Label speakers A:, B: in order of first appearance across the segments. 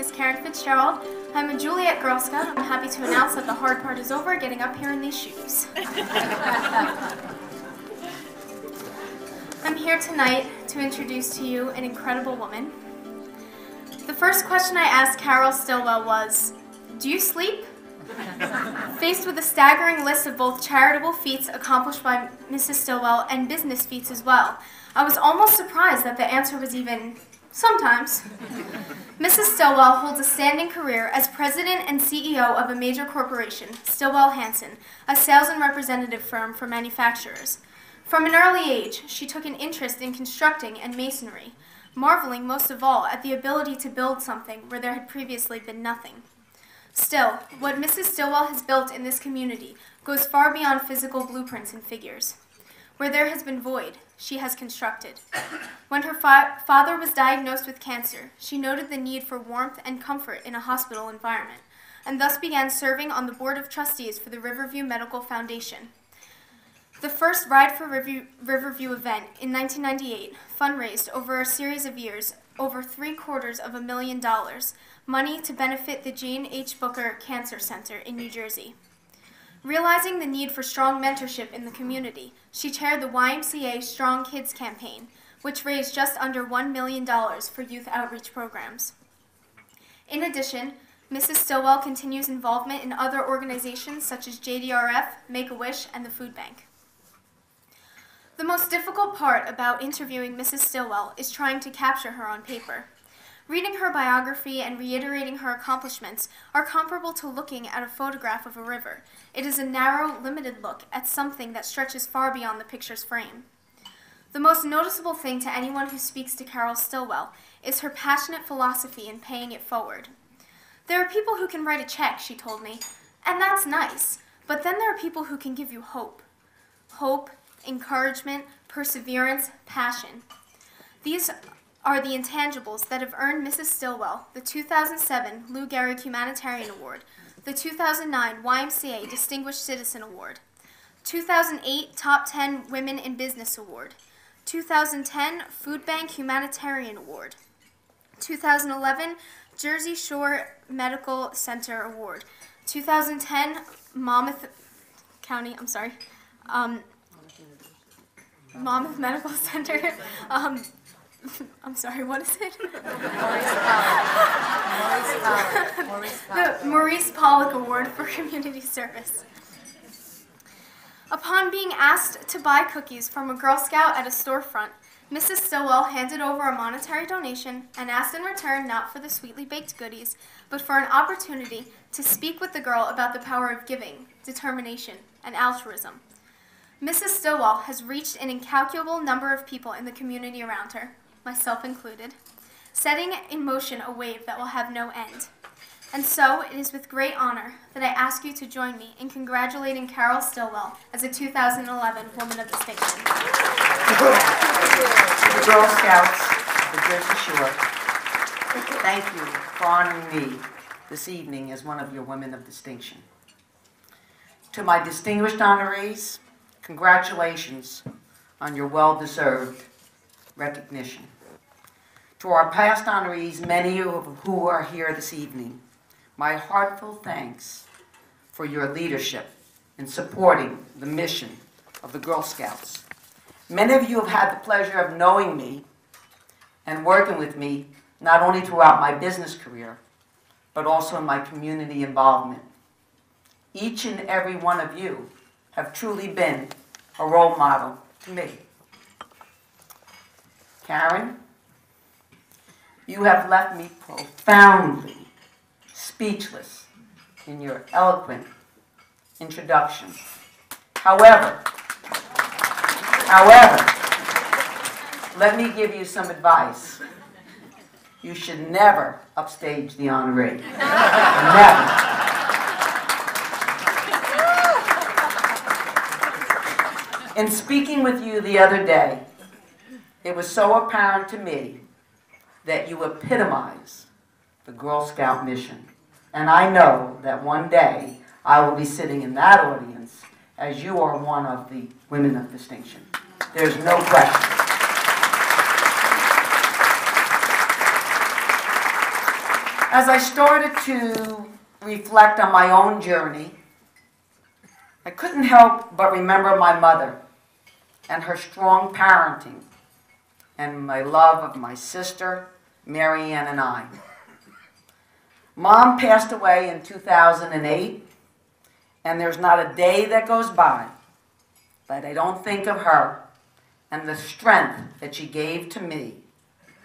A: is Karen Fitzgerald. I'm a Juliet Girl Scout. I'm happy to announce that the hard part is over, getting up here in these shoes. I'm here tonight to introduce to you an incredible woman. The first question I asked Carol Stillwell was, "Do you sleep?" Faced with a staggering list of both charitable feats accomplished by Mrs. Stillwell and business feats as well, I was almost surprised that the answer was even, sometimes. Mrs. Stillwell holds a standing career as president and CEO of a major corporation, Stillwell-Hansen, a sales and representative firm for manufacturers. From an early age, she took an interest in constructing and masonry, marveling most of all at the ability to build something where there had previously been nothing. Still, what Mrs. Stillwell has built in this community goes far beyond physical blueprints and figures. Where there has been void, she has constructed. When her father was diagnosed with cancer, she noted the need for warmth and comfort in a hospital environment, and thus began serving on the board of trustees for the Riverview Medical Foundation. The first Ride for Riverview event in 1998 fundraised over a series of years over $750,000, money to benefit the Jane H. Booker Cancer Center in New Jersey. Realizing the need for strong mentorship in the community, she chaired the YMCA Strong Kids campaign, which raised just under $1 million for youth outreach programs. In addition, Mrs. Stillwell continues involvement in other organizations such as JDRF, Make-A-Wish, and the Food Bank. The most difficult part about interviewing Mrs. Stillwell is trying to capture her on paper. Reading her biography and reiterating her accomplishments are comparable to looking at a photograph of a river. It is a narrow, limited look at something that stretches far beyond the picture's frame. The most noticeable thing to anyone who speaks to Carol Stillwell is her passionate philosophy in paying it forward. There are people who can write a check, she told me, and that's nice, but then there are people who can give you hope. Hope, encouragement, perseverance, passion. These are the intangibles that have earned Mrs. Stillwell the 2007 Lou Gehrig Humanitarian Award, the 2009 YMCA Distinguished Citizen Award, 2008 Top 10 Women in Business Award, 2010 Food Bank Humanitarian Award, 2011 Jersey Shore Medical Center Award, 2010 Monmouth Medical Center. I'm sorry, what is it? The Maurice Pollock Award for Community Service. Upon being asked to buy cookies from a Girl Scout at a storefront, Mrs. Stillwell handed over a monetary donation and asked in return not for the sweetly baked goodies, but for an opportunity to speak with the girl about the power of giving, determination, and altruism. Mrs. Stillwell has reached an incalculable number of people in the community around her, myself included, setting in motion a wave that will have no end. And so, it is with great honor that I ask you to join me in congratulating Carol Stillwell as a 2011 Woman of Distinction.
B: The Girl Scouts of the Jersey Shore, thank you for honoring me this evening as one of your Women of Distinction. To my distinguished honorees, congratulations on your well-deserved recognition. To our past honorees, many of who are here this evening, my heartfelt thanks for your leadership in supporting the mission of the Girl Scouts. Many of you have had the pleasure of knowing me and working with me not only throughout my business career, but also in my community involvement. Each and every one of you have truly been a role model to me. Karen, you have left me profoundly speechless in your eloquent introduction. However, let me give you some advice. You should never upstage the honoree. Never. In speaking with you the other day, it was so apparent to me that you epitomize the Girl Scout mission. And I know that one day I will be sitting in that audience as you are one of the Women of Distinction. There's no question. As I started to reflect on my own journey, I couldn't help but remember my mother and her strong parenting and my love of my sister, Mary Ann, and I. Mom passed away in 2008, and there's not a day that goes by that I don't think of her and the strength that she gave to me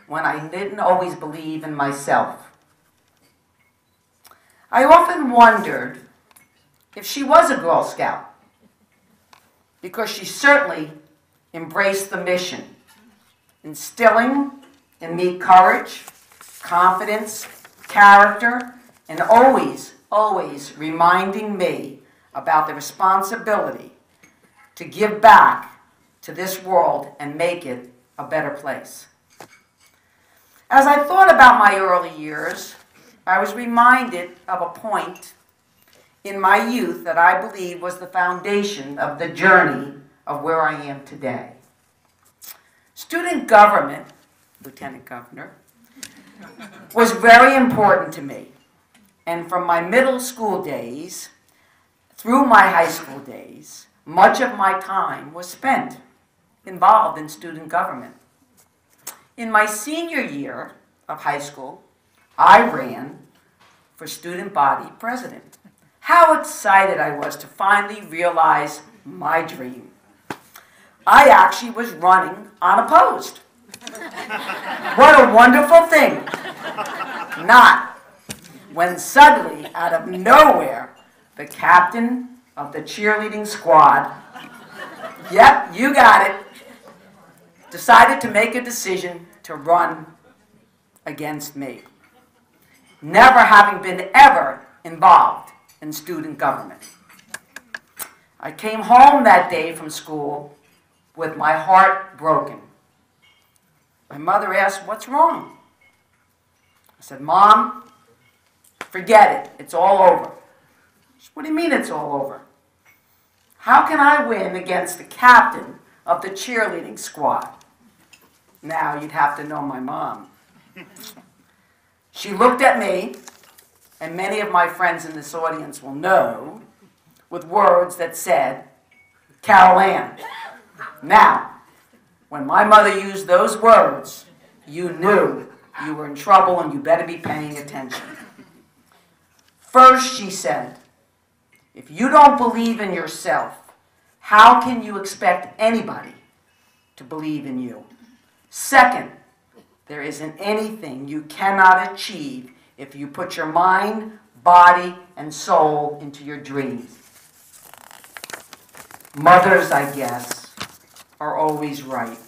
B: when I didn't always believe in myself. I often wondered if she was a Girl Scout, because she certainly embraced the mission, instilling in me courage, confidence, character, and always reminding me about the responsibility to give back to this world and make it a better place. As I thought about my early years, I was reminded of a point in my youth that I believe was the foundation of the journey of where I am today. Student government, Lieutenant Governor, was very important to me. And from my middle school days through my high school days, much of my time was spent involved in student government. In my senior year of high school, I ran for student body president. How excited I was to finally realize my dream. I actually was running unopposed. What a wonderful thing. Not when suddenly, out of nowhere, the captain of the cheerleading squad, yep, you got it, decided to make a decision to run against me, never having been ever involved in student government. I came home that day from school with my heart broken. My mother asked, "What's wrong?" I said, "Mom, forget it. It's all over." She said, "What do you mean it's all over? How can I win against the captain of the cheerleading squad?" Now, you'd have to know my mom. She looked at me, and many of my friends in this audience will know, with words that said, "Carol Ann." Now, when my mother used those words, you knew you were in trouble and you better be paying attention. First, she said, "If you don't believe in yourself, how can you expect anybody to believe in you? Second, there isn't anything you cannot achieve if you put your mind, body, and soul into your dreams." Mothers, I guess, are always right.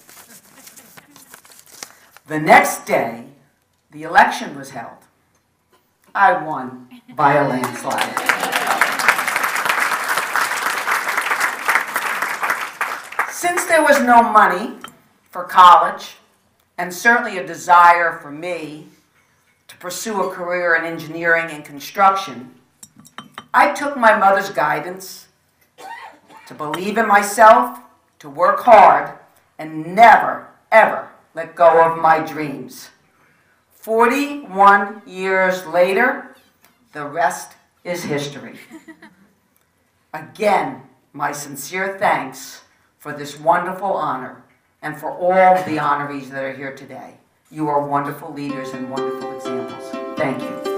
B: The next day, the election was held. I won by a landslide. Since there was no money for college, and certainly a desire for me to pursue a career in engineering and construction, I took my mother's guidance to believe in myself, to work hard, and never, ever let go of my dreams. 41 years later, the rest is history. Again, my sincere thanks for this wonderful honor and for all the honorees that are here today. You are wonderful leaders and wonderful examples. Thank you.